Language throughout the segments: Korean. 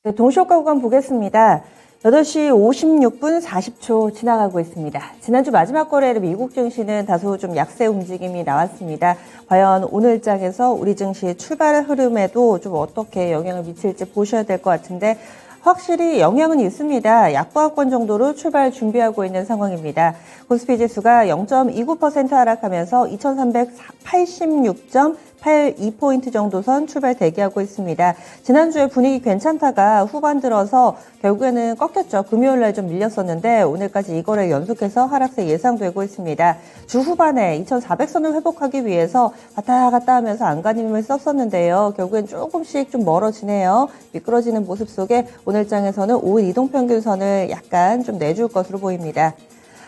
네, 동시효과 구간 보겠습니다. 8시 56분 40초 지나가고 있습니다. 지난주 마지막 거래일 미국 증시는 다소 좀 약세 움직임이 나왔습니다. 과연 오늘 장에서 우리 증시 출발 흐름에도 좀 어떻게 영향을 미칠지 보셔야 될 것 같은데 확실히 영향은 있습니다. 약보합권 정도로 출발 준비하고 있는 상황입니다. 코스피 지수가 0.29% 하락하면서 2386.82포인트 정도 선 출발 대기하고 있습니다. 지난주에 분위기 괜찮다가 후반 들어서 결국에는 꺾였죠. 금요일 날 좀 밀렸었는데 오늘까지 이거를 연속해서 하락세 예상되고 있습니다. 주 후반에 2400선을 회복하기 위해서 왔다 갔다 하면서 안간힘을 썼었는데요. 결국엔 조금씩 좀 멀어지네요. 미끄러지는 모습 속에 오늘 장에서는 5일 이동평균선을 약간 좀 내줄 것으로 보입니다.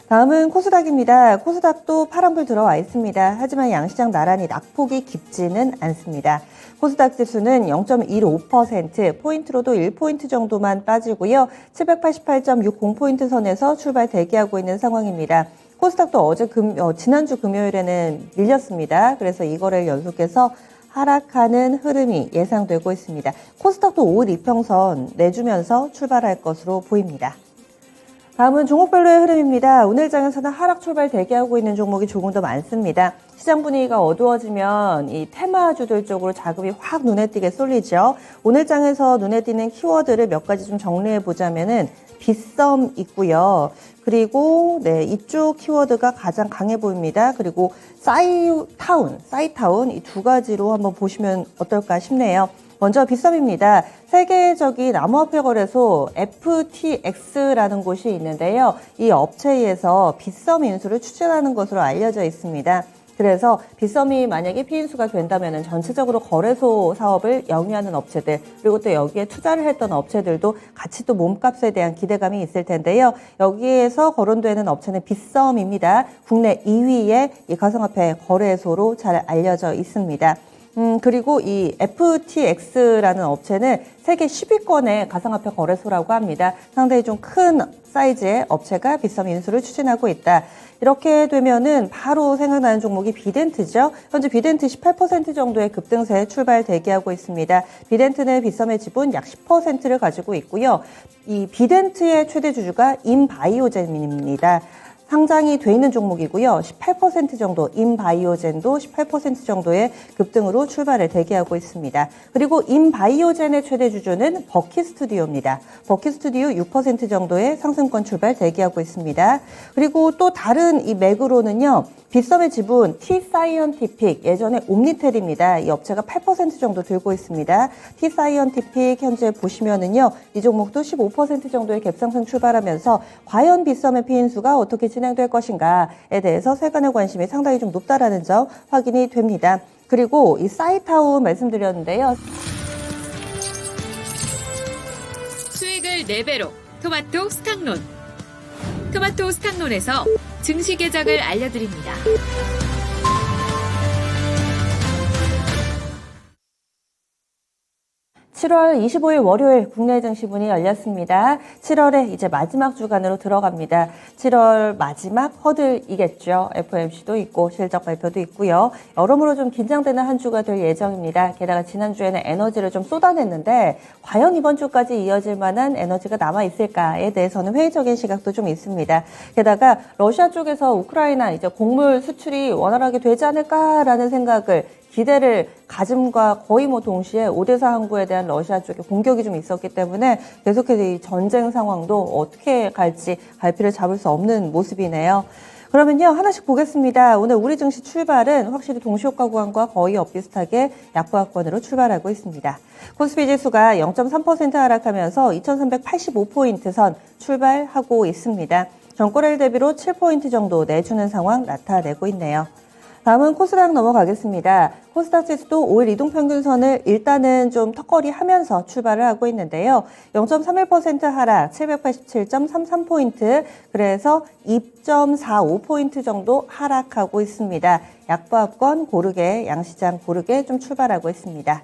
다음은 코스닥입니다. 코스닥도 파란불 들어와 있습니다. 하지만 양시장 나란히 낙폭이 깊지는 않습니다. 코스닥 지수는 0.15%, 포인트로도 1포인트 정도만 빠지고요. 788.60포인트 선에서 출발 대기하고 있는 상황입니다. 코스닥도 지난주 금요일에는 밀렸습니다. 그래서 이거를 연속해서 하락하는 흐름이 예상되고 있습니다. 코스닥도 5일 이평선 내주면서 출발할 것으로 보입니다. 다음은 종목별로의 흐름입니다. 오늘 장에서는 하락 출발 대기하고 있는 종목이 조금 더 많습니다. 시장 분위기가 어두워지면 이 테마주들 쪽으로 자금이 확 눈에 띄게 쏠리죠. 오늘 장에서 눈에 띄는 키워드를 몇 가지 좀 정리해 보자면은 빗썸 있고요. 그리고 이쪽 키워드가 가장 강해 보입니다. 그리고 사이타운 이 두 가지로 한번 보시면 어떨까 싶네요. 먼저 빗썸입니다. 세계적인 암호화폐 거래소 FTX라는 곳이 있는데요. 이 업체에서 빗썸 인수를 추진하는 것으로 알려져 있습니다. 그래서 빗썸이 만약에 피인수가 된다면 전체적으로 거래소 사업을 영위하는 업체들 그리고 또 여기에 투자를 했던 업체들도 같이 또 몸값에 대한 기대감이 있을 텐데요. 여기에서 거론되는 업체는 빗썸입니다. 국내 2위의 이 가상화폐 거래소로 잘 알려져 있습니다. 그리고 이 FTX라는 업체는 세계 10위권의 가상화폐 거래소라고 합니다. 상당히 좀 큰 사이즈의 업체가 빗썸 인수를 추진하고 있다. 이렇게 되면은 바로 생각나는 종목이 비덴트죠. 현재 비덴트 18% 정도의 급등세에 출발 대기하고 있습니다. 비덴트는 빗썸의 지분 약 10%를 가지고 있고요. 이 비덴트의 최대 주주가 인바이오젠입니다. 상장이 돼 있는 종목이고요. 18% 정도, 인바이오젠도 18% 정도의 급등으로 출발을 대기하고 있습니다. 그리고 인바이오젠의 최대 주주는 버키스튜디오입니다. 버키스튜디오 6% 정도의 상승권 출발 대기하고 있습니다. 그리고 또 다른 이 맥으로는요. 빗썸의 지분 T-사이언티픽, 예전에 옴니텔입니다. 이 업체가 8% 정도 들고 있습니다. T-사이언티픽 현재 보시면은요. 이 종목도 15% 정도의 갭상승 출발하면서 과연 빗썸의 피인수가 어떻게 진행될 것인가에 대해서 세간의 관심이 상당히 좀 높다라는 점 확인이 됩니다. 그리고 이 사이타운 말씀드렸는데요. 수익을 4배로 토마토 스탁론. 토마토 스탁론에서 증시 계작을 알려드립니다. 7월 25일 월요일 국내 증시 문이 열렸습니다. 7월에 이제 마지막 주간으로 들어갑니다. 7월 마지막 허들이겠죠. FOMC도 있고 실적 발표도 있고요. 여러모로 좀 긴장되는 한 주가 될 예정입니다. 게다가 지난주에는 에너지를 좀 쏟아냈는데 과연 이번 주까지 이어질 만한 에너지가 남아있을까에 대해서는 회의적인 시각도 좀 있습니다. 게다가 러시아 쪽에서 우크라이나 이제 곡물 수출이 원활하게 되지 않을까라는 기대를 가짐과 거의 동시에 오데사 항구에 대한 러시아 쪽의 공격이 좀 있었기 때문에 계속해서 이 전쟁 상황도 어떻게 갈지 갈피를 잡을 수 없는 모습이네요. 그러면요, 하나씩 보겠습니다. 오늘 우리 증시 출발은 확실히 동시효과 구간과 거의 엇비슷하게 약보합권으로 출발하고 있습니다. 코스피 지수가 0.3% 하락하면서 2385포인트 선 출발하고 있습니다. 전거래일 대비로 7포인트 정도 내주는 상황 나타내고 있네요. 다음은 코스닥 넘어가겠습니다. 코스닥 지수도 5일 이동평균선을 일단은 좀 턱걸이 하면서 출발을 하고 있는데요. 0.31% 하락, 787.33포인트, 그래서 2.45포인트 정도 하락하고 있습니다. 약보합권 고르게, 양시장 고르게 좀 출발하고 있습니다.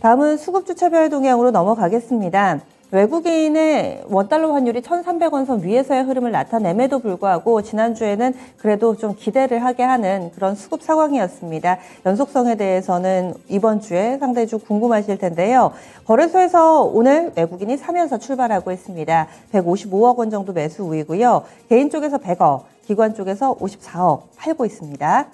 다음은 수급주차별 동향으로 넘어가겠습니다. 외국인의 원달러 환율이 1,300원 선 위에서의 흐름을 나타냄에도 불구하고 지난주에는 그래도 좀 기대를 하게 하는 그런 수급 상황이었습니다. 연속성에 대해서는 이번 주에 상당히 좀 궁금하실 텐데요. 거래소에서 오늘 외국인이 사면서 출발하고 있습니다. 155억 원 정도 매수 우이고요. 개인 쪽에서 100억, 기관 쪽에서 54억 팔고 있습니다.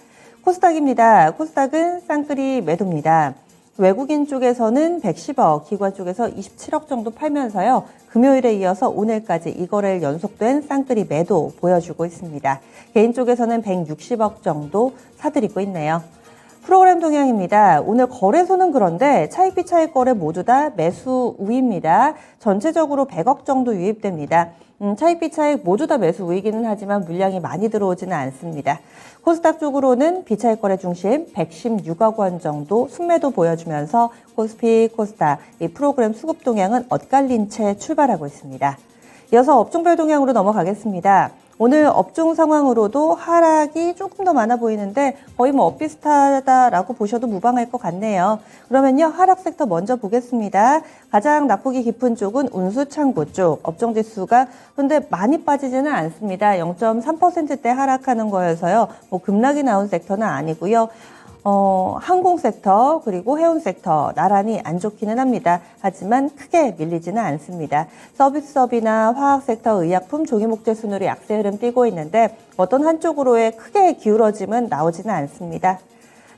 코스닥입니다. 코스닥은 쌍끌이 매도입니다. 외국인 쪽에서는 110억, 기관 쪽에서 27억 정도 팔면서요. 금요일에 이어서 오늘까지 이 거래일 연속된 쌍끌이 매도 보여주고 있습니다. 개인 쪽에서는 160억 정도 사들이고 있네요. 프로그램 동향입니다. 오늘 거래소는 그런데 차익 비차익 거래 모두 다 매수 우입니다. 전체적으로 100억 정도 유입됩니다. 차익 비차익 모두 다 매수 우이기는 하지만 물량이 많이 들어오지는 않습니다. 코스닥 쪽으로는 비차익 거래 중심 116억 원 정도 순매도 보여주면서 코스피, 코스닥 이 프로그램 수급 동향은 엇갈린 채 출발하고 있습니다. 이어서 업종별 동향으로 넘어가겠습니다. 오늘 업종 상황으로도 하락이 조금 더 많아 보이는데 거의 뭐 엇비슷하다라고 보셔도 무방할 것 같네요. 그러면요, 하락 섹터 먼저 보겠습니다. 가장 낙폭이 깊은 쪽은 운수창고 쪽 업종 지수가 그런데 많이 빠지지는 않습니다. 0.3%대 하락하는 거여서요. 뭐 급락이 나온 섹터는 아니고요. 항공 섹터 그리고 해운 섹터 나란히 안 좋기는 합니다. 하지만 크게 밀리지는 않습니다. 서비스업이나 화학 섹터, 의약품, 종이목재 순으로 약세 흐름 띄고 있는데 어떤 한쪽으로의 크게 기울어짐은 나오지는 않습니다.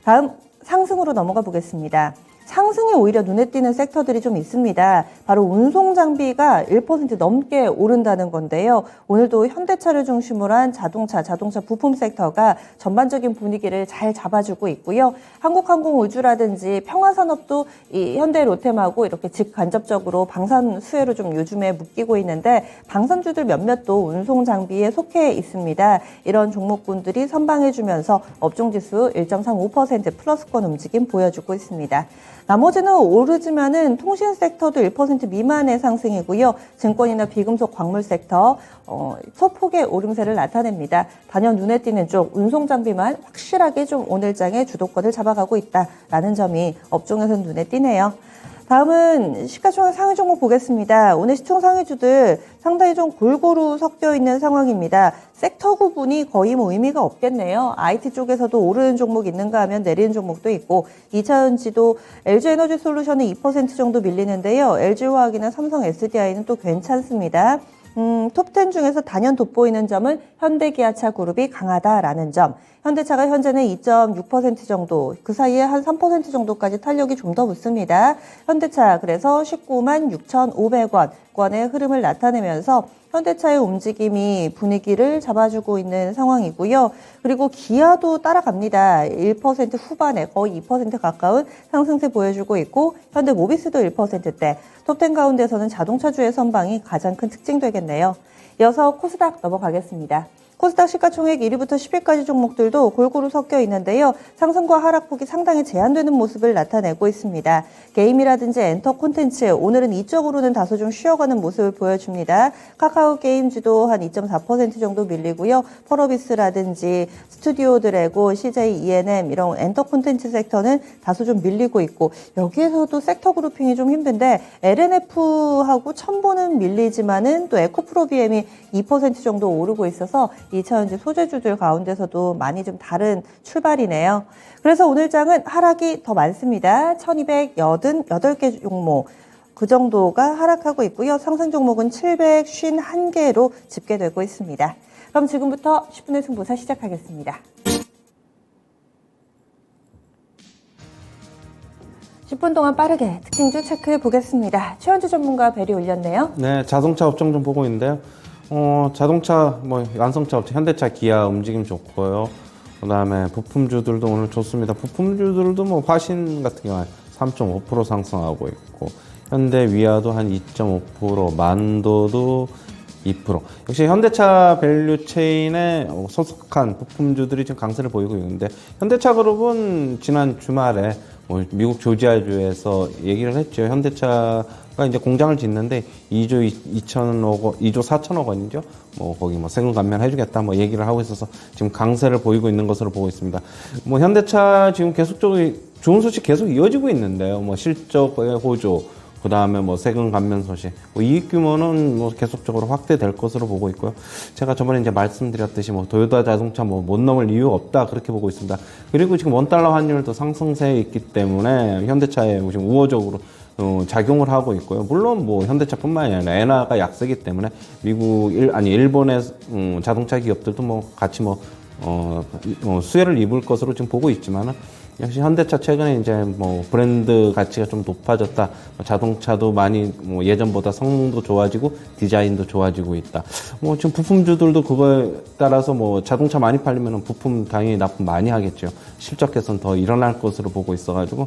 다음 상승으로 넘어가 보겠습니다. 상승이 오히려 눈에 띄는 섹터들이 좀 있습니다. 바로 운송장비가 1% 넘게 오른다는 건데요. 오늘도 현대차를 중심으로 한 자동차 부품 섹터가 전반적인 분위기를 잘 잡아주고 있고요. 한국항공우주라든지 평화산업도 이 현대 롯데하고 이렇게 직간접적으로 방산 수혜로 좀 요즘에 묶이고 있는데 방산주들 몇몇도 운송장비에 속해 있습니다. 이런 종목군들이 선방해주면서 업종지수 1.35% 플러스권 움직임 보여주고 있습니다. 나머지는 오르지만은 통신 섹터도 1% 미만의 상승이고요. 증권이나 비금속 광물 섹터 소폭의 오름세를 나타냅니다. 단연 눈에 띄는 쪽 운송 장비만 확실하게 좀 오늘장의 주도권을 잡아가고 있다라는 점이 업종에서는 눈에 띄네요. 다음은 시가총액 상위 종목 보겠습니다. 오늘 시총 상위주들 상당히 좀 골고루 섞여 있는 상황입니다. 섹터 구분이 거의 뭐 의미가 없겠네요. IT 쪽에서도 오르는 종목 있는가 하면 내리는 종목도 있고 2차전지도 LG에너지솔루션은 2% 정도 밀리는데요. LG화학이나 삼성 SDI는 또 괜찮습니다. 톱10 중에서 단연 돋보이는 점은 현대기아차 그룹이 강하다라는 점. 현대차가 현재는 2.6% 정도, 그 사이에 한 3% 정도까지 탄력이 좀 더 붙습니다. 현대차 그래서 19만 6,500원권의 흐름을 나타내면서 현대차의 움직임이 분위기를 잡아주고 있는 상황이고요. 그리고 기아도 따라갑니다. 1% 후반에 거의 2% 가까운 상승세 보여주고 있고 현대모비스도 1%대. 톱10 가운데서는 자동차주의 선방이 가장 큰 특징 되겠네요. 이어서 코스닥 넘어가겠습니다. 코스닥 시가총액 1위부터 10위까지 종목들도 골고루 섞여 있는데요. 상승과 하락폭이 상당히 제한되는 모습을 나타내고 있습니다. 게임이라든지 엔터 콘텐츠, 오늘은 이쪽으로는 다소 좀 쉬어가는 모습을 보여줍니다. 카카오 게임즈도 한 2.4% 정도 밀리고요. 펄어비스라든지 스튜디오 드래곤, CJ ENM 이런 엔터 콘텐츠 섹터는 다소 좀 밀리고 있고 여기에서도 섹터 그룹핑이 좀 힘든데 LNF하고 첨보는 밀리지만은 또 에코프로비엠이 2% 정도 오르고 있어서 2차전지 소재주들 가운데서도 많이 좀 다른 출발이네요. 그래서 오늘 장은 하락이 더 많습니다. 1288개 종목 그 정도가 하락하고 있고요. 상승 종목은 751개로 집계되고 있습니다. 그럼 지금부터 10분의 승부사 시작하겠습니다. 10분 동안 빠르게 특징주 체크해 보겠습니다. 최현주 전문가 벨이 올렸네요. 네, 자동차 업종 좀 보고 있는데요. 자동차, 완성차 업체, 현대차, 기아 움직임 좋고요. 그 다음에 부품주들도 오늘 좋습니다. 부품주들도 화신 같은 경우에 3.5% 상승하고 있고, 현대 위아도 한 2.5%, 만도도 2%. 역시 현대차 밸류체인에 소속한 부품주들이 지금 강세를 보이고 있는데, 현대차 그룹은 지난 주말에 미국 조지아주에서 얘기를 했죠. 현대차가 이제 공장을 짓는데 2조 4천억 원이죠. 거기 세금 감면해주겠다 얘기를 하고 있어서 지금 강세를 보이고 있는 것으로 보고 있습니다. 현대차 지금 계속적으로 좋은 소식 계속 이어지고 있는데요. 실적의 호조, 그 다음에 뭐 세금 감면 소식, 뭐 이익 규모는 뭐 계속적으로 확대될 것으로 보고 있고요. 제가 저번에 이제 말씀드렸듯이 뭐 도요타 자동차 뭐 못 넘을 이유가 없다 그렇게 보고 있습니다. 그리고 지금 원달러 환율도 상승세에 있기 때문에 현대차에 지금 우호적으로 작용을 하고 있고요. 물론 뭐 현대차뿐만이 아니라 엔화가 약세기 때문에 일본의 자동차 기업들도 뭐 같이 수혜를 입을 것으로 지금 보고 있지만은 역시 현대차 최근에 이제 뭐 브랜드 가치가 좀 높아졌다. 자동차도 많이 뭐 예전보다 성능도 좋아지고 디자인도 좋아지고 있다. 뭐 지금 부품주들도 그거에 따라서 뭐 자동차 많이 팔리면은 부품 당연히 납품 많이 하겠죠. 실적 개선 더 일어날 것으로 보고 있어가지고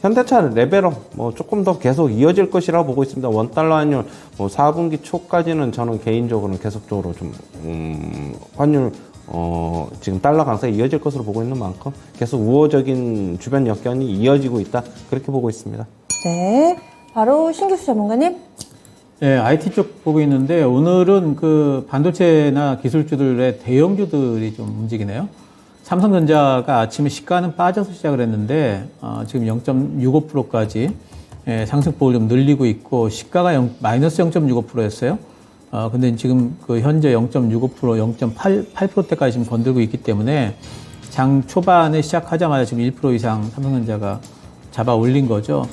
현대차 레벨업 뭐 조금 더 계속 이어질 것이라고 보고 있습니다. 원달러 환율 뭐 4분기 초까지는 저는 개인적으로는 계속적으로 좀 환율 지금 달러 강세가 이어질 것으로 보고 있는 만큼 계속 우호적인 주변 여건이 이어지고 있다. 그렇게 보고 있습니다. 네. 바로 신기수 전문가님. 네, IT 쪽 보고 있는데 오늘은 그 반도체나 기술주들의 대형주들이 좀 움직이네요. 삼성전자가 아침에 시가는 빠져서 시작을 했는데 지금 0.65%까지 상승폭을 좀 늘리고 있고 시가가 마이너스 0.65%였어요. 근데 지금 그 현재 0.65%, 0.8%대까지 지금 건들고 있기 때문에 장 초반에 시작하자마자 지금 1% 이상 삼성전자가 잡아 올린 거죠.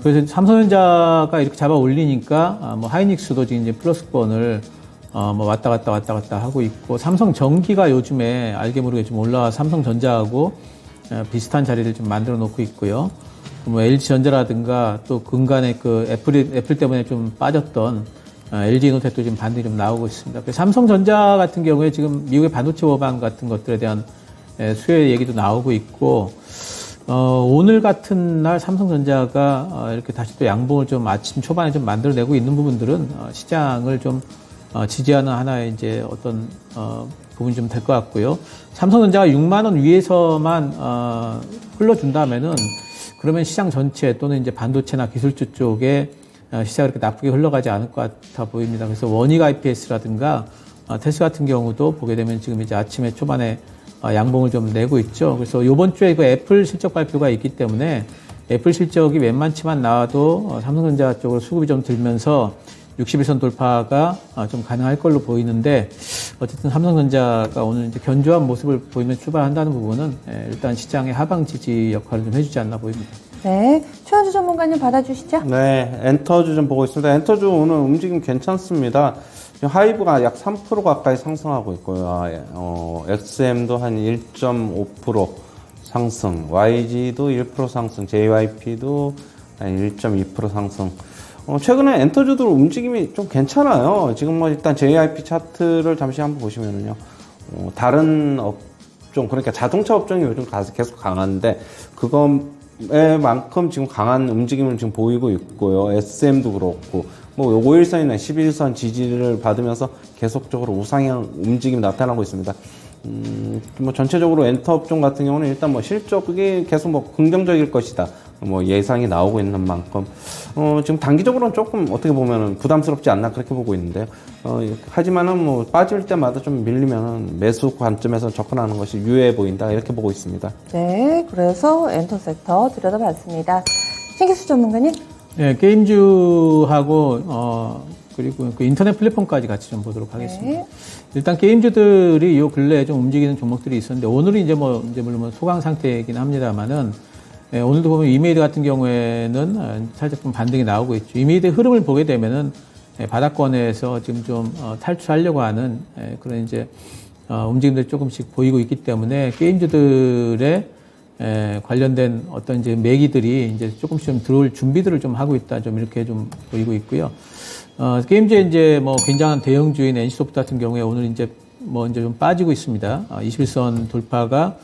그래서 삼성전자가 이렇게 잡아 올리니까 뭐 하이닉스도 지금 이제 플러스권을 뭐 왔다 갔다 하고 있고 삼성전기가 요즘에 알게 모르게 좀 올라와 삼성전자하고 비슷한 자리를 좀 만들어 놓고 있고요. 뭐 LG전자라든가 또 근간에 그 애플 때문에 좀 빠졌던 LG노텍도 지금 반등이 좀 나오고 있습니다. 삼성전자 같은 경우에 지금 미국의 반도체 법안 같은 것들에 대한 수혜 얘기도 나오고 있고, 오늘 같은 날 삼성전자가 이렇게 다시 또 양봉을 좀 아침 초반에 좀 만들어내고 있는 부분들은 시장을 좀 지지하는 하나의 이제 어떤 부분이 좀 될 것 같고요. 삼성전자가 6만 원 위에서만 흘러준다면은 그러면 시장 전체 또는 이제 반도체나 기술주 쪽에 시장이 그렇게 나쁘게 흘러가지 않을 것 같아 보입니다. 그래서 원익 IPS라든가 테스 같은 경우도 보게 되면 지금 이제 아침에 초반에 양봉을 좀 내고 있죠. 그래서 이번 주에 그 애플 실적 발표가 있기 때문에 애플 실적이 웬만치만 나와도 삼성전자 쪽으로 수급이 좀 들면서 61선 돌파가 좀 가능할 걸로 보이는데 어쨌든 삼성전자가 오늘 이제 견조한 모습을 보이며 출발한다는 부분은 일단 시장의 하방 지지 역할을 좀 해주지 않나 보입니다. 네. 최원주 전문가님 받아주시죠. 네, 엔터주 좀 보고 있습니다. 엔터주 오늘 움직임 괜찮습니다. 하이브가 약 3% 가까이 상승하고 있고요. XM도 한 1.5% 상승, YG도 1% 상승, JYP도 한 1.2% 상승. 최근에 엔터주들 움직임이 좀 괜찮아요. 지금 뭐 일단 JYP 차트를 잠시 한번 보시면은요. 다른 업종, 그러니까 자동차 업종이 요즘 계속 강한데, 그거에만큼 지금 강한 움직임을 지금 보이고 있고요. SM도 그렇고, 뭐 5일선이나 11선 지지를 받으면서 계속적으로 우상향 움직임이 나타나고 있습니다. 뭐 전체적으로 엔터 업종 같은 경우는 일단 뭐 실적이 계속 뭐 긍정적일 것이다. 뭐 예상이 나오고 있는 만큼 지금 단기적으로는 조금 어떻게 보면은 부담스럽지 않나 그렇게 보고 있는데요. 하지만은 뭐 빠질 때마다 좀 밀리면은 매수 관점에서 접근하는 것이 유효해 보인다 이렇게 보고 있습니다. 네, 그래서 엔터 섹터 들여다봤습니다. 신기수 전문가님. 네, 게임주하고 그리고 그 인터넷 플랫폼까지 같이 좀 보도록 하겠습니다. 네. 일단 게임주들이 요 근래에 좀 움직이는 종목들이 있었는데 오늘은 이제 물론 소강 상태이긴 합니다만은 오늘도 보면 이메이드 같은 경우에는 살짝 좀 반등이 나오고 있죠. 이메이드 흐름을 보게 되면은 바닥권에서 지금 좀 탈출하려고 하는 그런 이제 움직임들이 조금씩 보이고 있기 때문에 게임주들의 관련된 어떤 이제 매기들이 이제 조금씩 좀 들어올 준비들을 좀 하고 있다. 좀 이렇게 좀 보이고 있고요. 게임주에 이제 뭐 굉장한 대형주인 NC소프트 같은 경우에 오늘 이제 이제 좀 빠지고 있습니다. 21선 돌파가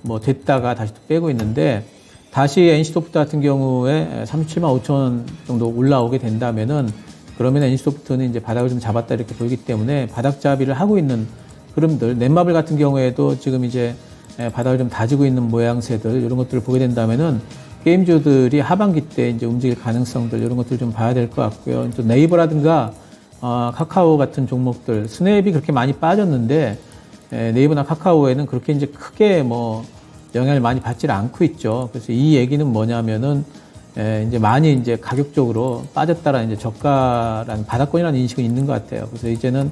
뭐 됐다가 다시 또 빼고 있는데 다시 NC소프트 같은 경우에 37만 5천 원 정도 올라오게 된다면은 그러면 NC소프트는 이제 바닥을 좀 잡았다 이렇게 보이기 때문에 바닥잡이를 하고 있는 흐름들, 넷마블 같은 경우에도 지금 이제 바닥을 좀 다지고 있는 모양새들 이런 것들을 보게 된다면은 게임주들이 하반기 때 이제 움직일 가능성들 이런 것들 좀 봐야 될 것 같고요. 또 네이버라든가 카카오 같은 종목들 스냅이 그렇게 많이 빠졌는데 네이버나 카카오에는 그렇게 이제 크게 뭐 영향을 많이 받지를 않고 있죠. 그래서 이 얘기는 뭐냐면은 이제 많이 이제 가격적으로 빠졌다라는 이제 저가라는 바닥권이라는 인식은 있는 것 같아요. 그래서 이제는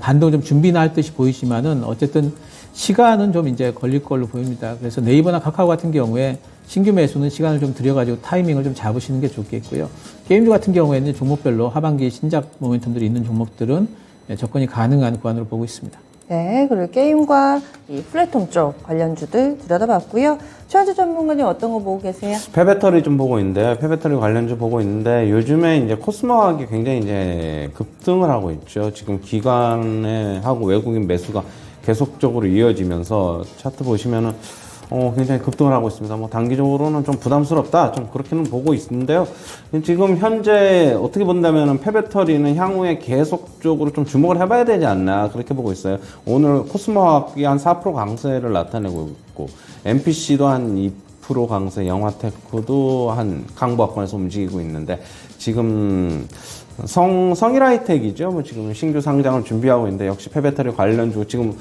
반등 좀 준비나 할 듯이 보이지만은 어쨌든 시간은 좀 이제 걸릴 걸로 보입니다. 그래서 네이버나 카카오 같은 경우에 신규 매수는 시간을 좀 들여가지고 타이밍을 좀 잡으시는 게 좋겠고요. 게임주 같은 경우에는 종목별로 하반기 신작 모멘텀들이 있는 종목들은 접근이 가능한 구간으로 보고 있습니다. 네, 그리고 게임과 이 플랫폼 쪽 관련주들 들여다봤고요. 최현주 전문가님 어떤 거 보고 계세요? 폐배터리 좀 보고 있는데요. 폐배터리 관련주 보고 있는데 요즘에 이제 코스모학이 굉장히 이제 급등을 하고 있죠. 지금 기관에 하고 외국인 매수가 계속적으로 이어지면서 차트 보시면은 굉장히 급등을 하고 있습니다. 뭐 단기적으로는 좀 부담스럽다, 좀 그렇게는 보고 있는데요. 지금 현재 어떻게 본다면은 폐배터리는 향후에 계속적으로 좀 주목을 해봐야 되지 않나 그렇게 보고 있어요. 오늘 코스모학이 한 4% 강세를 나타내고 있고, MPC도 한 2% 강세, 영화테크도 한 강보합권에서 움직이고 있는데 지금 성일하이텍이죠. 뭐 지금 신규 상장을 준비하고 있는데 역시 폐배터리 관련주 지금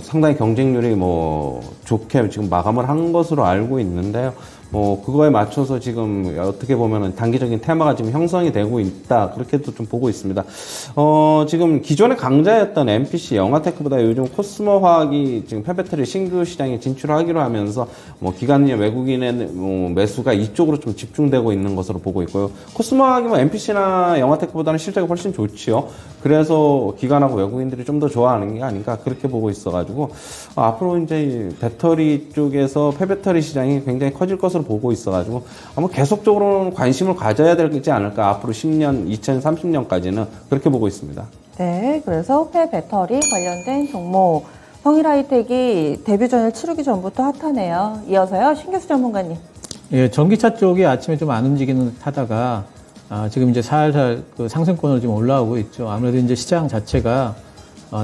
상당히 경쟁률이 뭐 좋게 지금 마감을 한 것으로 알고 있는데요. 뭐 그거에 맞춰서 지금 어떻게 보면은 단기적인 테마가 지금 형성이 되고 있다 그렇게도 좀 보고 있습니다. 지금 기존의 강자였던 MPC, 영화테크보다 요즘 코스모화학이 지금 폐배터리 신규 시장에 진출하기로 하면서 뭐 기관이나 외국인의 매수가 이쪽으로 좀 집중되고 있는 것으로 보고 있고요. 코스모화학이 뭐 MPC나 영화테크보다는 실적이 훨씬 좋지요. 그래서 기관하고 외국인들이 좀 더 좋아하는 게 아닌가 그렇게 보고 있어가지고 앞으로 이제 배터리 쪽에서 폐배터리 시장이 굉장히 커질 것으로 보고 있어가지고 아마 계속적으로는 관심을 가져야 되지 않을까 앞으로 10년, 2030년까지는 그렇게 보고 있습니다. 네, 그래서 폐배터리 관련된 종목 성일하이텍이 데뷔전을 치르기 전부터 핫하네요. 이어서요, 신규수 전문가님. 예, 전기차 쪽이 아침에 좀 안 움직이는 듯 하다가 지금 이제 살살 그 상승권으로 지금 올라오고 있죠. 아무래도 이제 시장 자체가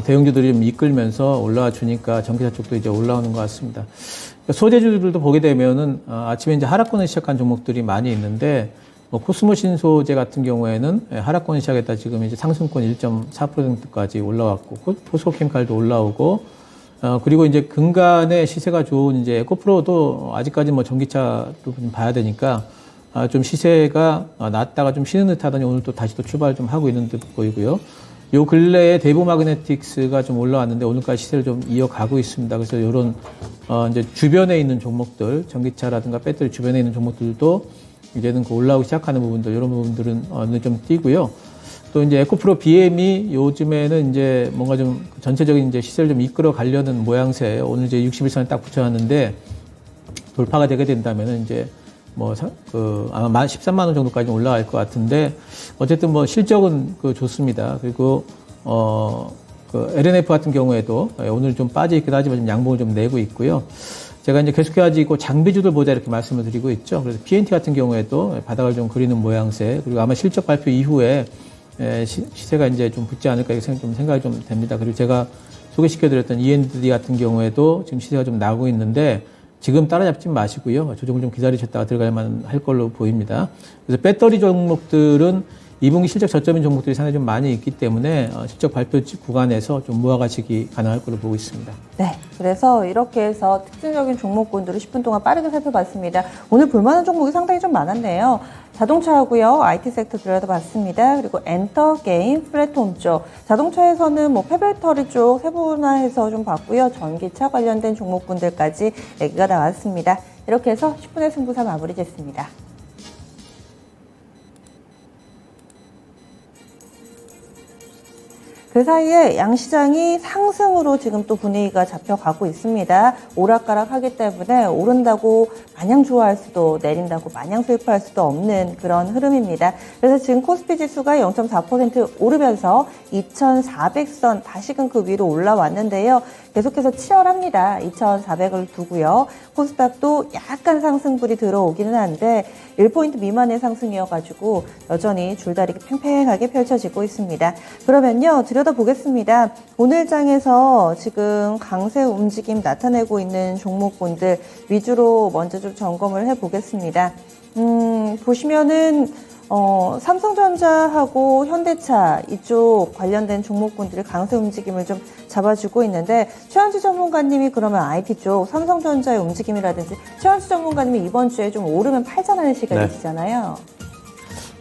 대형주들이 좀 이끌면서 올라와 주니까 전기차 쪽도 이제 올라오는 것 같습니다. 소재주들도 보게 되면은 아침에 이제 하락권을 시작한 종목들이 많이 있는데 뭐 코스모 신소재 같은 경우에는 하락권을 시작했다 지금 이제 상승권 1.4%까지 올라왔고 포스코케미칼도 올라오고 그리고 이제 근간의 시세가 좋은 이제 에코프로도 아직까지 뭐 전기차도 좀 봐야 되니까 좀 시세가 낮다가 좀 쉬는 듯 하더니 오늘 또 다시 또 출발 좀 하고 있는 듯 보이고요. 요 근래에 대보마그네틱스가 좀 올라왔는데 오늘까지 시세를 좀 이어가고 있습니다. 그래서 이런 이제 주변에 있는 종목들, 전기차라든가 배터리 주변에 있는 종목들도 이제는 그 올라오기 시작하는 부분들, 이런 부분들은 눈에 좀 띄고요. 또 이제 에코프로 BM이 요즘에는 이제 뭔가 좀 전체적인 이제 시세를 좀 이끌어 가려는 모양새예요. 오늘 이제 61선에 딱 붙여놨는데 돌파가 되게 된다면은 이제 아마 13만 원 정도까지 올라갈 것 같은데, 어쨌든 뭐 실적은 좋습니다. 그리고, LNF 같은 경우에도 오늘 좀 빠져있기도 하지만 좀 양봉을 좀 내고 있고요. 제가 이제 계속해가지고 장비주들 보자 이렇게 말씀을 드리고 있죠. 그래서 PNT 같은 경우에도 바닥을 좀 그리는 모양새, 그리고 아마 실적 발표 이후에 시세가 이제 좀 붙지 않을까 이렇게 좀 생각이 좀 됩니다. 그리고 제가 소개시켜드렸던 E&D 같은 경우에도 지금 시세가 좀 나고 있는데, 지금 따라잡지 마시고요. 조정을 좀 기다리셨다가 들어갈만 할 걸로 보입니다. 그래서 배터리 종목들은 2분기 실적 저점인 종목들이 상당히 좀 많이 있기 때문에 실적 발표 구간에서 좀 모아가시기 가능할 걸로 보고 있습니다. 네, 그래서 이렇게 해서 특징적인 종목군들을 10분 동안 빠르게 살펴봤습니다. 오늘 볼만한 종목이 상당히 좀 많았네요. 자동차하고요, IT 섹터 들여다봤습니다. 그리고 엔터, 게임, 플랫폼 쪽. 자동차에서는 뭐 폐배터리 쪽 세분화해서 좀 봤고요. 전기차 관련된 종목군들까지 얘기가 나왔습니다. 이렇게 해서 10분의 승부사 마무리 짓습니다. 그 사이에 양시장이 상승으로 지금 또 분위기가 잡혀가고 있습니다. 오락가락 하기 때문에 오른다고 마냥 좋아할 수도 내린다고 마냥 슬퍼할 수도 없는 그런 흐름입니다. 그래서 지금 코스피 지수가 0.4% 오르면서 2,400선 다시금 그 위로 올라왔는데요. 계속해서 치열합니다. 2,400을 두고요. 코스닥도 약간 상승불이 들어오기는 한데 1포인트 미만의 상승이어가지고 여전히 줄다리기 팽팽하게 펼쳐지고 있습니다. 그러면요, 들여다보겠습니다. 오늘 장에서 지금 강세 움직임 나타내고 있는 종목군들 위주로 먼저 좀 점검을 해보겠습니다. 보시면은 삼성전자하고 현대차 이쪽 관련된 종목군들이 강세 움직임을 좀 잡아주고 있는데 최현주 전문가님이 그러면 IT 쪽 삼성전자의 움직임이라든지 최현주 전문가님이 이번 주에 좀 오르면 팔자라는 시각이시잖아요.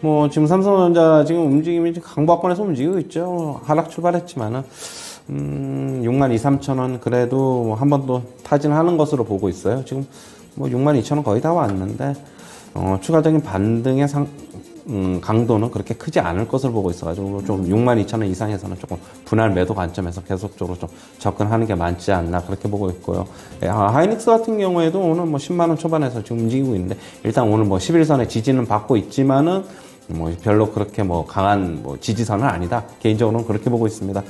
뭐 지금 삼성전자 지금 움직임이 강보합권에서 움직이고 있죠. 하락 출발했지만은 62,300원 그래도 한 번 더 타진하는 것으로 보고 있어요. 지금 뭐 62,000원 거의 다 왔는데 추가적인 반등의 강도는 그렇게 크지 않을 것으로 보고 있어가지고 좀 62,000원 이상에서는 조금 분할 매도 관점에서 계속적으로 좀 접근하는 게 많지 않나 그렇게 보고 있고요. 하이닉스 같은 경우에도 오늘 뭐 10만 원 초반에서 지금 움직이고 있는데 일단 오늘 뭐 11선의 지지는 받고 있지만은 뭐 별로 그렇게 뭐 강한 뭐 지지선은 아니다. 개인적으로는 그렇게 보고 있습니다.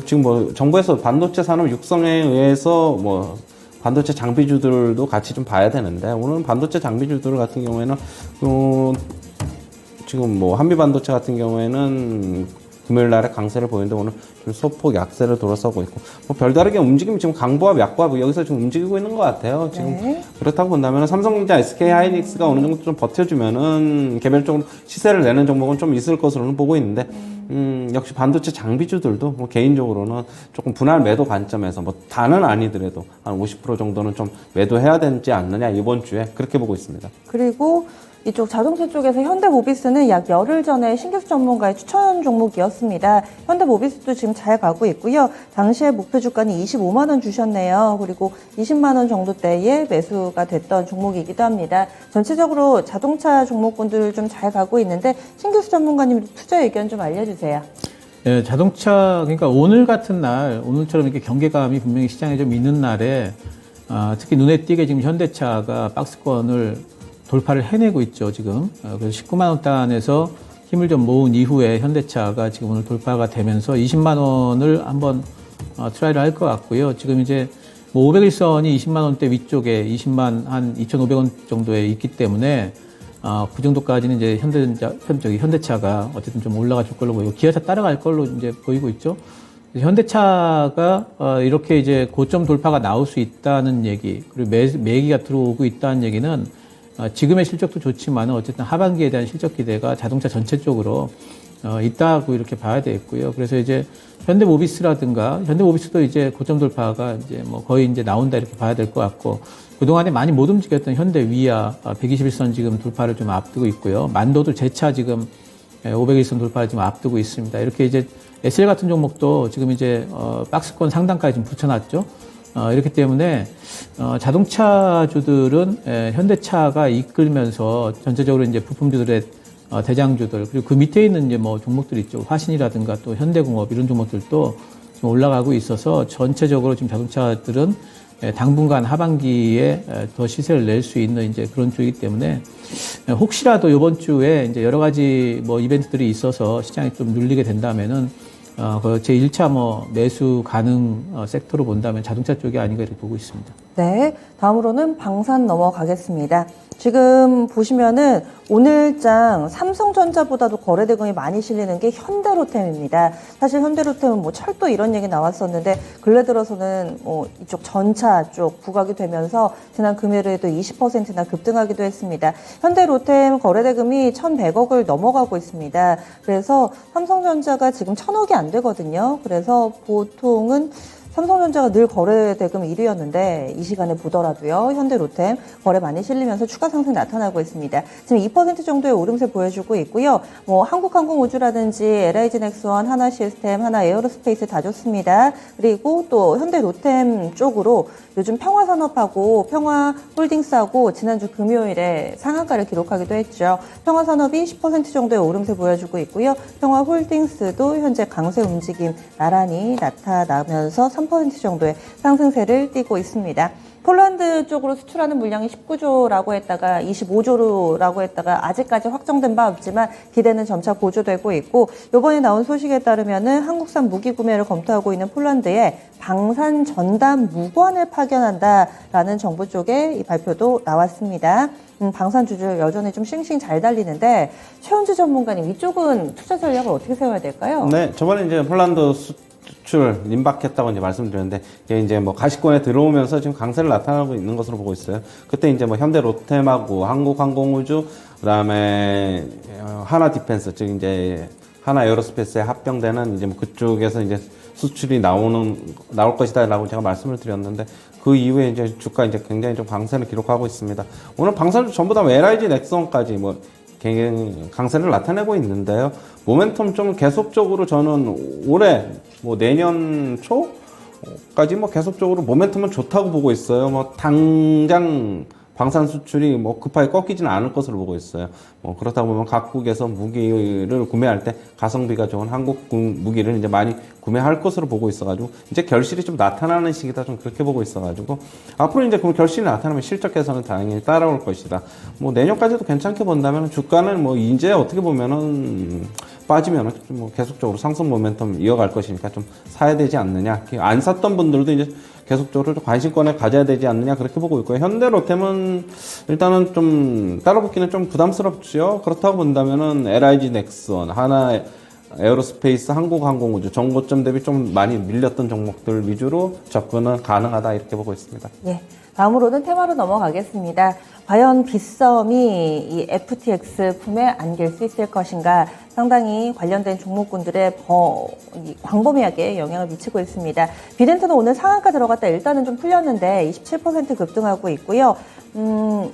지금 뭐 정부에서 반도체 산업 육성에 의해서 뭐 반도체 장비주들도 같이 좀 봐야 되는데 오늘 반도체 장비주들 같은 경우에는 지금 뭐 한미 반도체 같은 경우에는 금요일 날에 강세를 보이는데 오늘 좀 소폭 약세를 돌아서고 있고 뭐 별다르게 움직임이 지금 강보합, 약보합 여기서 지금 움직이고 있는 것 같아요. 지금 네. 그렇다고 본다면 삼성전자, SK 하이닉스가 어느 정도 좀 버텨주면은 개별적으로 시세를 내는 종목은 좀 있을 것으로는 보고 있는데 역시 반도체 장비주들도 뭐 개인적으로는 조금 분할 매도 관점에서 뭐 다는 아니더라도 한 50% 정도는 좀 매도해야 되지 않느냐 이번 주에 그렇게 보고 있습니다. 그리고 이쪽 자동차 쪽에서 현대모비스는 약 열흘 전에 신규 전문가의 추천 종목이었습니다. 현대모비스도 지금 잘 가고 있고요. 당시에 목표 주가는 25만 원 주셨네요. 그리고 20만 원 정도대에 매수가 됐던 종목이기도 합니다. 전체적으로 자동차 종목군들 좀 잘 가고 있는데 신규 전문가님 투자 의견 좀 알려주세요. 네, 자동차 그러니까 오늘 같은 날 오늘처럼 이렇게 경계감이 분명히 시장에 좀 있는 날에 특히 눈에 띄게 지금 현대차가 박스권을 돌파를 해내고 있죠, 지금. 그래서 19만 원 단에서 힘을 좀 모은 이후에 현대차가 지금 오늘 돌파가 되면서 20만 원을 한번 트라이를 할 것 같고요. 지금 이제 뭐 500일선이 20만 원대 위쪽에 20만 한 2,500원 정도에 있기 때문에 그 정도까지는 이제 현대차가 어쨌든 좀 올라가 줄 걸로 보이고 기아차 따라갈 걸로 이제 보이고 있죠. 현대차가 이렇게 이제 고점 돌파가 나올 수 있다는 얘기 그리고 매기가 들어오고 있다는 얘기는 지금의 실적도 좋지만 어쨌든 하반기에 대한 실적 기대가 자동차 전체 쪽으로 있다고 이렇게 봐야 되겠고요. 그래서 이제 현대모비스라든가 현대모비스도 이제 고점 돌파가 이제 뭐 거의 이제 나온다 이렇게 봐야 될 것 같고 그동안에 많이 못 움직였던 현대위아 121선 지금 돌파를 좀 앞두고 있고요. 만도도 재차 지금 500일선 돌파를 지금 앞두고 있습니다. 이렇게 이제 SL 같은 종목도 지금 이제 박스권 상단까지 좀 붙여놨죠. 이렇기 때문에 자동차주들은 현대차가 이끌면서 전체적으로 이제 부품주들의 대장주들 그리고 그 밑에 있는 이제 뭐 종목들 있죠. 화신이라든가 또 현대공업 이런 종목들도 좀 올라가고 있어서 전체적으로 지금 자동차들은 당분간 하반기에 더 시세를 낼 수 있는 이제 그런 쪽이기 때문에 혹시라도 이번 주에 이제 여러 가지 뭐 이벤트들이 있어서 시장이 좀 눌리게 된다면은 제 1차 뭐 매수 가능 섹터로 본다면 자동차 쪽이 아닌가 이렇게 보고 있습니다. 네, 다음으로는 방산 넘어가겠습니다. 지금 보시면은 오늘장 삼성전자보다도 거래 대금이 많이 실리는 게 현대로템입니다. 사실 현대로템은 뭐 철도 이런 얘기 나왔었는데 근래 들어서는 이쪽 전차 쪽 부각이 되면서 지난 금요일에도 20%나 급등하기도 했습니다. 현대로템 거래 대금이 1,100억을 넘어가고 있습니다. 그래서 삼성전자가 지금 1,000억이 안 되거든요. 그래서 보통은 삼성전자가 늘 거래 대금 1위였는데 이 시간에 보더라도요. 현대로템 거래 많이 실리면서 추가 상승 나타나고 있습니다. 지금 2% 정도의 오름세 보여주고 있고요. 뭐 한국항공우주라든지 LIG넥스원, 하나시스템, 하나에어로스페이스 다 좋습니다. 그리고 또 현대로템 쪽으로 요즘 평화산업하고 평화홀딩스하고 지난주 금요일에 상한가를 기록하기도 했죠. 평화산업이 10% 정도의 오름세 보여주고 있고요. 평화홀딩스도 현재 강세 움직임 나란히 나타나면서 3% 정도의 상승세를 띠고 있습니다. 폴란드 쪽으로 수출하는 물량이 19조라고 했다가 25조라고 했다가 아직까지 확정된 바 없지만 기대는 점차 고조되고 있고 이번에 나온 소식에 따르면은 한국산 무기 구매를 검토하고 있는 폴란드에 방산 전담 무관을 파견한다라는 정부 쪽의 이 발표도 나왔습니다. 방산 주주 여전히 좀 싱싱 잘 달리는데 최원주 전문가님 이쪽은 투자 전략을 어떻게 세워야 될까요? 네, 저번에 이제 폴란드 수출 임박했다고 이제 말씀드렸는데 이게 이제 뭐 가시권에 들어오면서 지금 강세를 나타나고 있는 것으로 보고 있어요. 그때 이제 뭐 현대 롯데하고 한국항공우주 그다음에 하나 디펜스 즉 이제 하나 에어로스페이스에 합병되는 이제 뭐 그쪽에서 이제 수출이 나올 것이다라고 제가 말씀을 드렸는데 그 이후에 이제 주가 이제 굉장히 좀 강세를 기록하고 있습니다. 오늘 방산주 전부 다 LIG 넥슨까지 뭐 굉장히 강세를 나타내고 있는데요. 모멘텀 좀 계속적으로 저는 올해 뭐 내년 초까지 뭐 계속적으로 모멘텀은 좋다고 보고 있어요. 뭐 당장 방산 수출이 뭐 급하게 꺾이지는 않을 것으로 보고 있어요. 뭐 그렇다고 보면 각국에서 무기를 구매할 때 가성비가 좋은 한국 무기를 이제 많이 구매할 것으로 보고 있어가지고 이제 결실이 좀 나타나는 시기다 좀 그렇게 보고 있어가지고 앞으로 이제 그 결실이 나타나면 실적 개선은 당연히 따라올 것이다. 뭐 내년까지도 괜찮게 본다면 주가는 뭐 이제 어떻게 보면은 빠지면은 뭐 계속적으로 상승 모멘텀 이어갈 것이니까 좀 사야 되지 않느냐. 안 샀던 분들도 이제 계속적으로 관심권을 가져야 되지 않느냐 그렇게 보고 있고요. 현대로템은 일단은 좀 따라붙기는 좀 부담스럽죠. 그렇다고 본다면은 LIG 넥슨, 하나 에어로스페이스, 한국항공우주 정고점 대비 좀 많이 밀렸던 종목들 위주로 접근은 가능하다 이렇게 보고 있습니다. 예. 다음으로는 테마로 넘어가겠습니다. 과연 빗썸이 이 FTX 품에 안길 수 있을 것인가 상당히 관련된 종목군들의 광범위하게 영향을 미치고 있습니다. 비덴트는 오늘 상한가 들어갔다 일단은 좀 풀렸는데 27% 급등하고 있고요.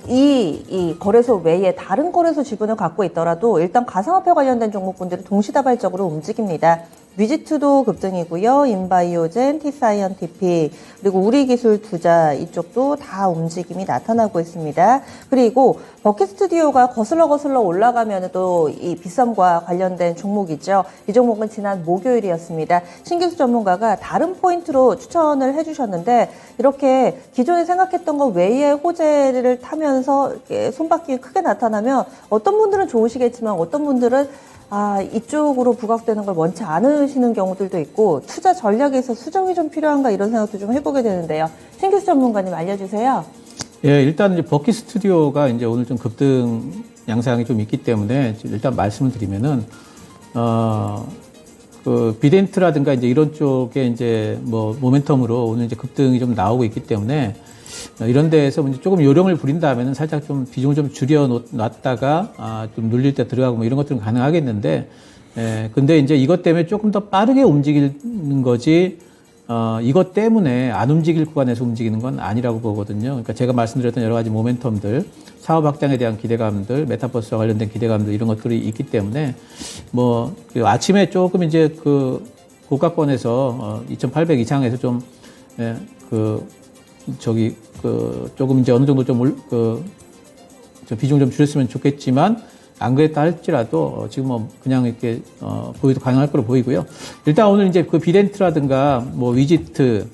이 거래소 외에 다른 거래소 지분을 갖고 있더라도 일단 가상화폐 관련된 종목군들이 동시다발적으로 움직입니다. 위지투도 급등이고요. 인바이오젠, T사이언티픽, 그리고 우리기술투자 이쪽도 다 움직임이 나타나고 있습니다. 그리고 버킷스튜디오가 거슬러 올라가면 또 이 빗썸과 관련된 종목이죠. 이 종목은 지난 목요일이었습니다. 신기수 전문가가 다른 포인트로 추천을 해주셨는데 이렇게 기존에 생각했던 것 외에 호재를 타면서 손바뀜이 크게 나타나면 어떤 분들은 좋으시겠지만 어떤 분들은 이쪽으로 부각되는 걸 원치 않으시는 경우들도 있고 투자 전략에서 수정이 좀 필요한가 이런 생각도 좀 해보게 되는데요. 신기수 전문가님 알려주세요. 예, 일단 이제 버킷 스튜디오가 이제 오늘 좀 급등 양상이 좀 있기 때문에 일단 말씀을 드리면은 그 비덴트라든가 이제 이런 쪽에 이제 뭐 모멘텀으로 오늘 이제 급등이 좀 나오고 있기 때문에 이런 데에서 이제 조금 요령을 부린다면은 살짝 좀 비중을 좀 줄여 놨다가 좀 눌릴 때 들어가고 뭐 이런 것들은 가능하겠는데, 근데 이제 이것 때문에 조금 더 빠르게 움직이는 거지, 이것 때문에 안 움직일 구간에서 움직이는 건 아니라고 보거든요. 그러니까 제가 말씀드렸던 여러 가지 모멘텀들, 사업 확장에 대한 기대감들, 메타버스와 관련된 기대감들 이런 것들이 있기 때문에 뭐 아침에 조금 이제 그 고가권에서 2,800 이상에서 좀 조금 이제 어느 정도 좀 비중 좀 줄였으면 좋겠지만, 안 그랬다 할지라도, 지금 뭐, 그냥 이렇게, 보여도 가능할 거로 보이고요. 일단 오늘 이제 그 비덴트라든가, 뭐, 위지트,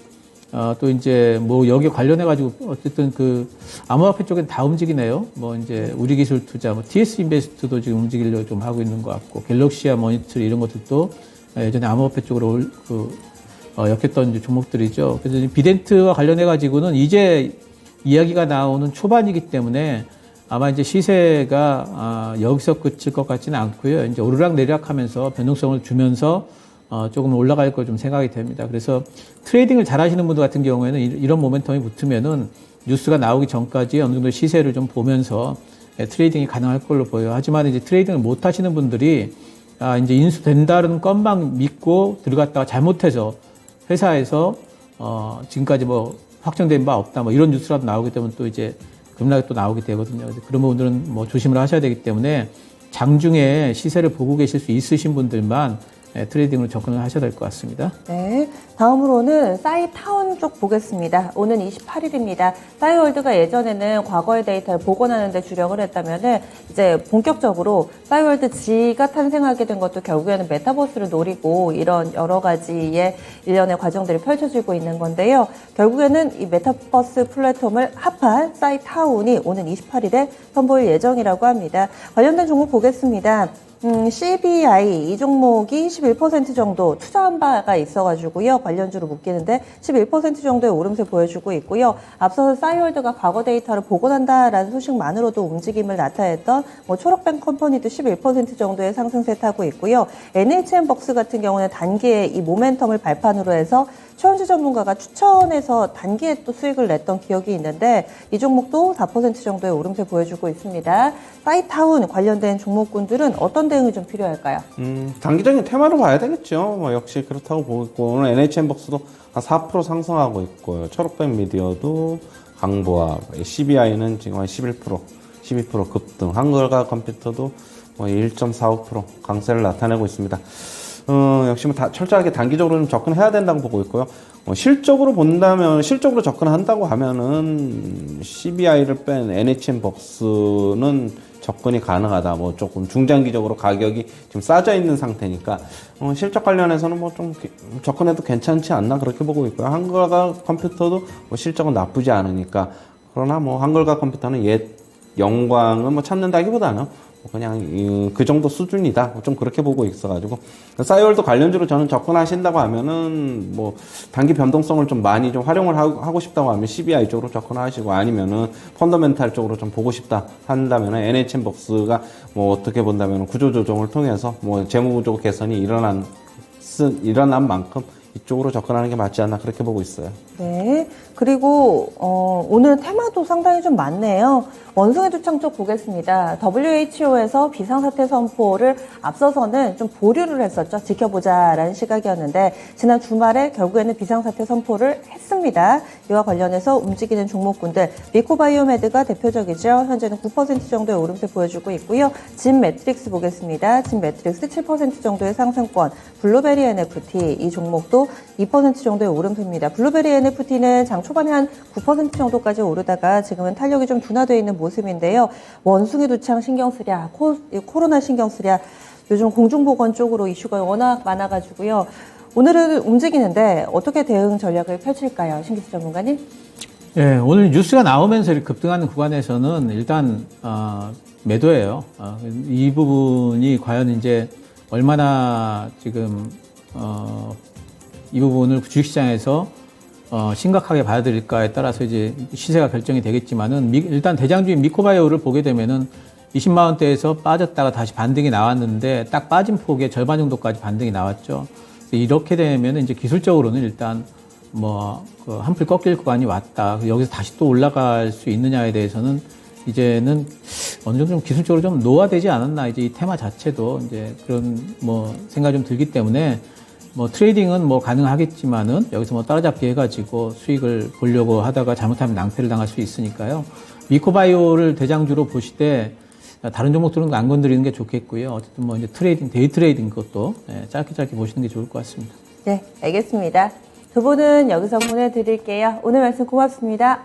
또 이제 뭐, 여기 관련해가지고, 어쨌든 그, 암호화폐 쪽엔 다 움직이네요. 뭐, 이제, 우리기술 투자, 뭐, TS 인베스트도 지금 움직이려고 좀 하고 있는 것 같고, 갤럭시아 모니터리 이런 것들도 예전에 암호화폐 쪽으로 엮였던 이제 종목들이죠. 그래서 비덴트와 관련해가지고는 이제 이야기가 나오는 초반이기 때문에 아마 이제 시세가 여기서 끝일 것 같지는 않고요. 이제 오르락내리락 하면서 변동성을 주면서 조금 올라갈 걸 좀 생각이 됩니다. 그래서 트레이딩을 잘 하시는 분들 같은 경우에는 이런 모멘텀이 붙으면은 뉴스가 나오기 전까지 어느 정도 시세를 좀 보면서 트레이딩이 가능할 걸로 보여요. 하지만 이제 트레이딩을 못 하시는 분들이 이제 인수된다는 것만 믿고 들어갔다가 잘못해서 회사에서 지금까지 뭐 확정된 바 없다 뭐 이런 뉴스라도 나오기 때문에 또 이제 급락이 또 나오게 되거든요. 그래서 그런 부분들은 뭐 조심을 하셔야 되기 때문에 장중에 시세를 보고 계실 수 있으신 분들만 트레이딩으로 접근을 하셔야 될 것 같습니다. 네. 다음으로는 싸이타운 쪽 보겠습니다. 오는 28일입니다. 싸이월드가 예전에는 과거의 데이터를 복원하는 데 주력을 했다면은 이제 본격적으로 싸이월드 G가 탄생하게 된 것도 결국에는 메타버스를 노리고 이런 여러 가지의 일련의 과정들이 펼쳐지고 있는 건데요. 결국에는 이 메타버스 플랫폼을 합한 싸이타운이 오는 28일에 선보일 예정이라고 합니다. 관련된 종목 보겠습니다. CBI 이 종목이 11% 정도 투자한 바가 있어가지고요. 관련주로 묶이는데 11% 정도의 오름세 보여주고 있고요. 앞서서 싸이월드가 과거 데이터를 복원한다라는 소식만으로도 움직임을 나타냈던 초록뱅 컴퍼니도 11% 정도의 상승세 타고 있고요. NHN벅스 같은 경우는 단기에 이 모멘텀을 발판으로 해서 최원주 전문가가 추천해서 단기에 또 수익을 냈던 기억이 있는데 이 종목도 4% 정도의 오름세 보여주고 있습니다. 싸이타운 관련된 종목군들은 어떤 대응이 좀 필요할까요? 단기적인 테마로 봐야 되겠죠. 역시 그렇다고 보고 있고 오늘 NHN벅스도 한 4% 상승하고 있고요. 초록백 미디어도 강보합, CBI는 지금 한 11%, 12% 급등, 한글과 컴퓨터도 1.45% 강세를 나타내고 있습니다. 역시 철저하게 단기적으로 좀 접근해야 된다고 보고 있고요. 실적으로 본다면, 실적으로 접근한다고 하면은 CBI를 뺀 NHN벅스는 접근이 가능하다. 조금 중장기적으로 가격이 지금 싸져 있는 상태니까, 실적 관련해서는 좀 접근해도 괜찮지 않나 그렇게 보고 있고요. 한글과 컴퓨터도 실적은 나쁘지 않으니까. 그러나 한글과 컴퓨터는 옛 영광은 찾는다기보다는 그냥 그 정도 수준이다. 좀 그렇게 보고 있어가지고 싸이월드 관련주로 저는 접근하신다고 하면은 단기 변동성을 좀 많이 좀 활용을 하고 싶다고 하면 CBI 쪽으로 접근하시고 아니면은 펀더멘탈 쪽으로 좀 보고 싶다 한다면은 NHN벅스가 어떻게 본다면 구조 조정을 통해서 재무구조 개선이 일어난 만큼 이쪽으로 접근하는 게 맞지 않나 그렇게 보고 있어요. 네. 그리고 오늘 테마도 상당히 좀 많네요. 원숭이 두창 쪽 보겠습니다. WHO에서 비상사태 선포를 앞서서는 좀 보류를 했었죠. 지켜보자라는 시각이었는데 지난 주말에 결국에는 비상사태 선포를 했습니다. 이와 관련해서 움직이는 종목군들 미코바이오메드가 대표적이죠. 현재는 9% 정도의 오름세 보여주고 있고요. 진 매트릭스 보겠습니다. 진 매트릭스 7% 정도의 상승권, 블루베리 NFT 이 종목도 2% 정도의 오름세입니다. 블루베리 NFT는 장 초반에 한 9% 정도까지 오르다가 지금은 탄력이 좀 둔화되어 있는 모습인데요. 원숭이 두창 신경 쓰랴, 코로나 신경 쓰랴, 요즘 공중보건 쪽으로 이슈가 워낙 많아가지고요. 오늘은 움직이는데 어떻게 대응 전략을 펼칠까요? 신기수 전문가님? 네, 오늘 뉴스가 나오면서 이렇게 급등하는 구간에서는 일단 매도예요. 이 부분이 과연 이제 얼마나 지금 이 부분을 주식시장에서 심각하게 받아들일까에 따라서 이제 시세가 결정이 되겠지만은 일단 대장주인 미코바이오를 보게 되면은 20만 원대에서 빠졌다가 다시 반등이 나왔는데 딱 빠진 폭의 절반 정도까지 반등이 나왔죠. 이렇게 되면은 이제 기술적으로는 일단 한풀 꺾일 구간이 왔다. 여기서 다시 또 올라갈 수 있느냐에 대해서는 이제는 어느 정도 좀 기술적으로 좀 노화되지 않았나. 이제 이 테마 자체도 이제 그런 생각이 좀 들기 때문에 트레이딩은 가능하겠지만은 여기서 따라잡기 해가지고 수익을 보려고 하다가 잘못하면 낭패를 당할 수 있으니까요. 미코바이오를 대장주로 보시되 다른 종목들은 안 건드리는 게 좋겠고요. 어쨌든 이제 트레이딩, 데이 트레이딩 것도 짧게 보시는 게 좋을 것 같습니다. 네, 알겠습니다. 두 분은 여기서 보내드릴게요. 오늘 말씀 고맙습니다.